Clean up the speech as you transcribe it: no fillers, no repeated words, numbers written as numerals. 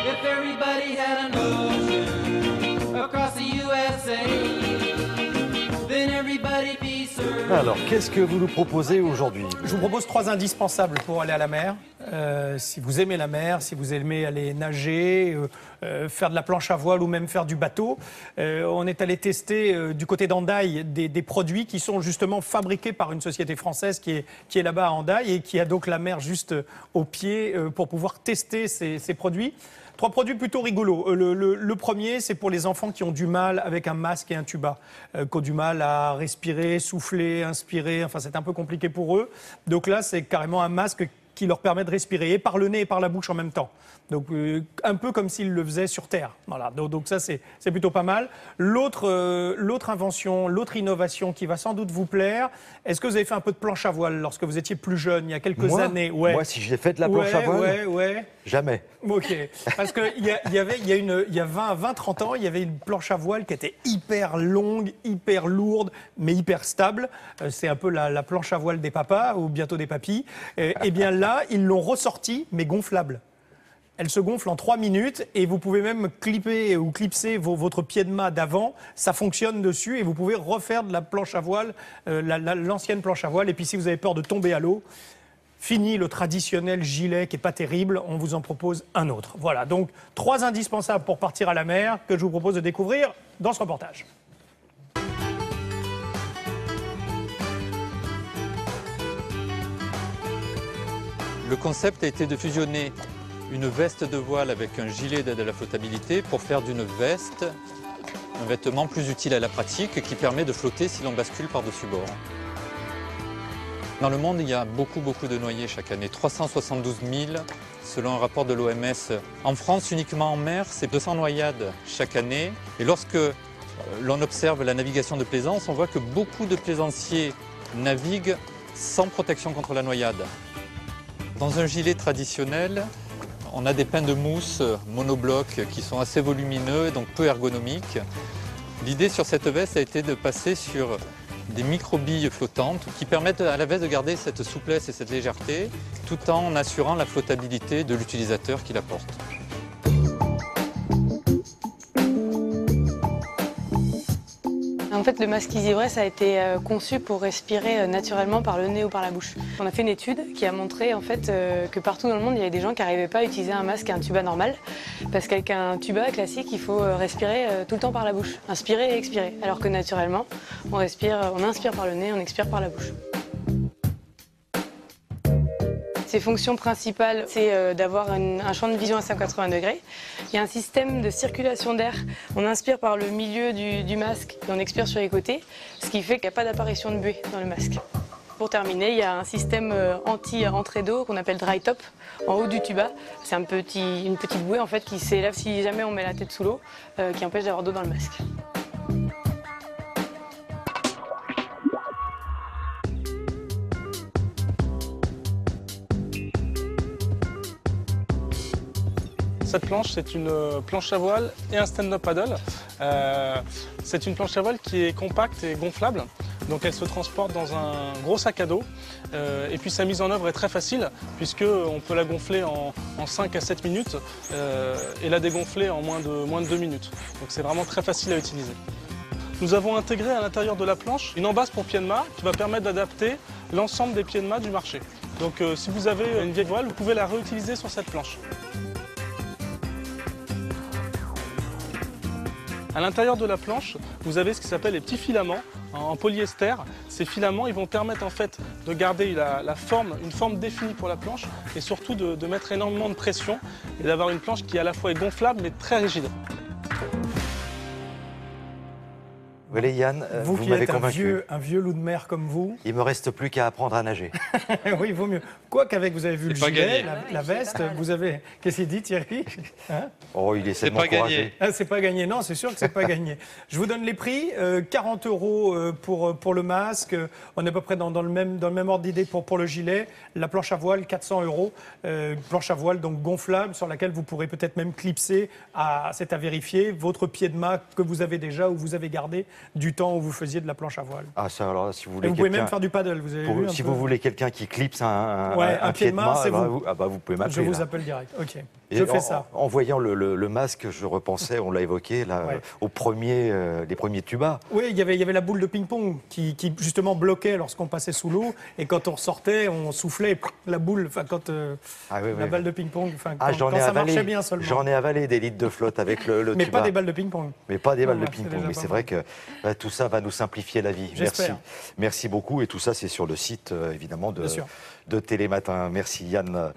If everybody had an ocean across the USA, then everybody'd be served. Alors, qu'est-ce que vous nous proposez aujourd'hui? Je vous propose 3 indispensables pour aller à la mer. Si vous aimez la mer, si vous aimez aller nager, faire de la planche à voile ou même faire du bateau, on est allé tester du côté d'Hendaye des produits qui sont justement fabriqués par une société française qui est là-bas à Hendaye et qui a donc la mer juste au pied pour pouvoir tester ces produits. 3 produits plutôt rigolos. Le premier, c'est pour les enfants qui ont du mal avec un masque et un tuba, qui ont du mal à respirer, souffler, inspirer. Enfin, c'est un peu compliqué pour eux. Donc là, c'est carrément un masque qui leur permet de respirer et par le nez et par la bouche en même temps. Donc un peu comme s'ils le faisaient sur Terre. Voilà. Donc ça, c'est plutôt pas mal. L'autre invention, l'autre innovation qui va sans doute vous plaire, est-ce que vous avez fait un peu de planche à voile lorsque vous étiez plus jeune, il y a quelques années? Ouais. Moi, si j'ai fait de la planche à voile, jamais. Ok, parce qu'il y a 20-30 ans, il y avait une planche à voile qui était hyper longue, hyper lourde, mais hyper stable. C'est un peu la planche à voile des papas, ou bientôt des papis. Et bien là, ils l'ont ressortie, mais gonflable. Elle se gonfle en 3 minutes et vous pouvez même clipper ou clipser votre pied de mât d'avant. Ça fonctionne dessus et vous pouvez refaire de la planche à voile, l'ancienne planche à voile. Et puis si vous avez peur de tomber à l'eau, fini le traditionnel gilet qui n'est pas terrible, on vous en propose un autre. Voilà, donc 3 indispensables pour partir à la mer que je vous propose de découvrir dans ce reportage. Le concept a été de fusionner une veste de voile avec un gilet d'aide à la flottabilité pour faire d'une veste un vêtement plus utile à la pratique qui permet de flotter si l'on bascule par-dessus bord. Dans le monde, il y a beaucoup de noyés chaque année, 372 000 selon un rapport de l'OMS. En France, uniquement en mer, c'est 200 noyades chaque année. Et lorsque l'on observe la navigation de plaisance, on voit que beaucoup de plaisanciers naviguent sans protection contre la noyade. Dans un gilet traditionnel, on a des pains de mousse monobloc qui sont assez volumineux et donc peu ergonomiques. L'idée sur cette veste a été de passer sur des micro-billes flottantes qui permettent à la veste de garder cette souplesse et cette légèreté tout en assurant la flottabilité de l'utilisateur qui la porte. En fait, le masque EasyBreath a été conçu pour respirer naturellement par le nez ou par la bouche. On a fait une étude qui a montré en fait, que partout dans le monde, il y avait des gens qui n'arrivaient pas à utiliser un masque et un tuba normal. Parce qu'avec un tuba classique, il faut respirer tout le temps par la bouche, inspirer et expirer. Alors que naturellement, on inspire par le nez, on expire par la bouche. Ses fonctions principales, c'est d'avoir un champ de vision à 180 degrés. Il y a un système de circulation d'air. On inspire par le milieu du masque et on expire sur les côtés, ce qui fait qu'il n'y a pas d'apparition de buée dans le masque. Pour terminer, il y a un système anti-entrée d'eau qu'on appelle dry top en haut du tuba. C'est une petite bouée en fait, qui s'élève si jamais on met la tête sous l'eau, qui empêche d'avoir d'eau dans le masque. Cette planche, c'est une planche à voile et un stand-up paddle. C'est une planche à voile qui est compacte et gonflable. Donc elle se transporte dans un gros sac à dos. Et puis sa mise en œuvre est très facile puisqu'on peut la gonfler en 5 à 7 minutes et la dégonfler en moins de 2 minutes. Donc c'est vraiment très facile à utiliser. Nous avons intégré à l'intérieur de la planche une embase pour pied de mât qui va permettre d'adapter l'ensemble des pieds de mât du marché. Donc si vous avez une vieille voile, vous pouvez la réutiliser sur cette planche. À l'intérieur de la planche, vous avez ce qui s'appelle les petits filaments en polyester. Ces filaments, ils vont permettre en fait de garder une forme définie pour la planche et surtout de mettre énormément de pression et d'avoir une planche qui à la fois est gonflable mais très rigide. Voilà, Yann, vous vous qui m'avez êtes convaincu. un vieux loup de mer comme vous. Il me reste plus qu'à apprendre à nager. Oui, il vaut mieux. Quoi qu'avec, vous avez vu le gilet, la veste, vous avez... Qu'est-ce qu'il dit, Thierry? Oh, il essaie de m'encourager. Ah, c'est pas gagné. Non, c'est sûr que c'est pas gagné. Je vous donne les prix. 40 € pour le masque. On est à peu près dans le même ordre d'idée pour le gilet. La planche à voile, 400 €. Planche à voile donc gonflable sur laquelle vous pourrez peut-être même clipser, c'est à vérifier, votre pied de mât que vous avez déjà ou vous avez gardé du temps où vous faisiez de la planche à voile. Ah, ça, alors, si vous voulez vous pouvez même faire du paddle, vous avez vu un si peu. vous voulez quelqu'un qui clipse un pied de mât, c'est vous. vous pouvez m'appeler. Je vous là. appelle direct. OK. Je fais ça. En voyant le masque, je repensais, on l'a évoqué, là, Ouais. les premiers tubas. Oui, il y avait la boule de ping-pong qui justement bloquait lorsqu'on passait sous l'eau. Et quand on ressortait, on soufflait et la boule, enfin, quand Ah, oui, la oui. balle de ping-pong, enfin, Ah, quand ça marchait bien seulement. J'en ai avalé des litres de flotte avec le Mais tuba. pas des balles de ping-pong. Mais pas des balles Non, de ouais, c'est ping-pong. déjà Mais pas c'est mal. vrai que tout ça va nous simplifier la vie. Merci. J'espère. Merci beaucoup. Et tout ça, c'est sur le site, évidemment, Bien sûr. de Télématin. Merci Yann.